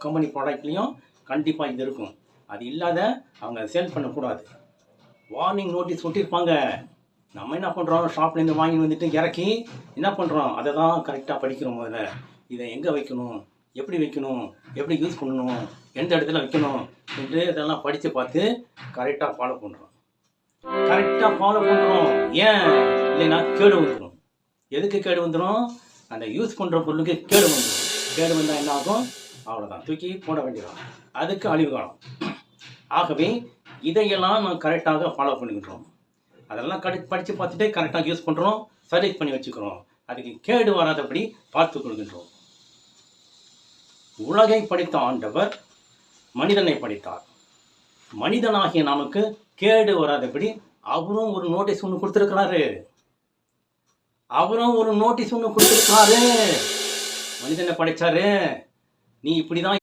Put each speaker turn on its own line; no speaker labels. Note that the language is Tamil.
கம்பெனி ப்ராடக்ட்லேயும் கண்டிப்பாக இது இருக்கும். அது இல்லாத அவங்க சேல் பண்ணக்கூடாது. வார்னிங் நோட்டீஸ் ஒட்டியிருப்பாங்க. நம்ம என்ன பண்ணுறோம், ஷாப்லேருந்து வாங்கி வந்துட்டு இறக்கி என்ன பண்ணுறோம், அதை தான் கரெக்டாக படிக்கிறோம். முதல்ல இதை எங்கே வைக்கணும், எப்படி வைக்கணும், எப்படி யூஸ் பண்ணணும், எந்த இடத்துல வைக்கணும் என்று இதெல்லாம் படித்து பார்த்து கரெக்டாக ஃபாலோ பண்ணுறோம். ஏன் இல்லைன்னா கேடு வந்துடும். எதுக்கு கேடு வந்துடும்? அந்த யூஸ் பண்ணுற பொருளுக்கு கேடு வந்துடும். கேடு வந்தால் என்ன ஆகும்? அவ்வளோதான், தூக்கி போட வேண்டியதான். அதுக்கு அழிவு காலம். ஆகவே இதையெல்லாம் நான் கரெக்டாக ஃபாலோ பண்ணிக்கிட்டோம். அதெல்லாம் படித்து பார்த்துட்டு கரெக்டாக யூஸ் பண்ணுறோம், சர்வீஸ் பண்ணி வச்சுக்கிறோம். அதுக்கு கேடு வராதபடி பார்த்து கொள்கின்றோம். உலகை படைத்த ஆண்டவர் மனிதனை படைத்தார். மனிதனாகிய நமக்கு கேடு வராதபடி அவரும் ஒரு நோட்டீஸ் ஒன்று கொடுத்துருக்கிறாரு. மனிதனை படைச்சாரு. நீ இப்படிதான்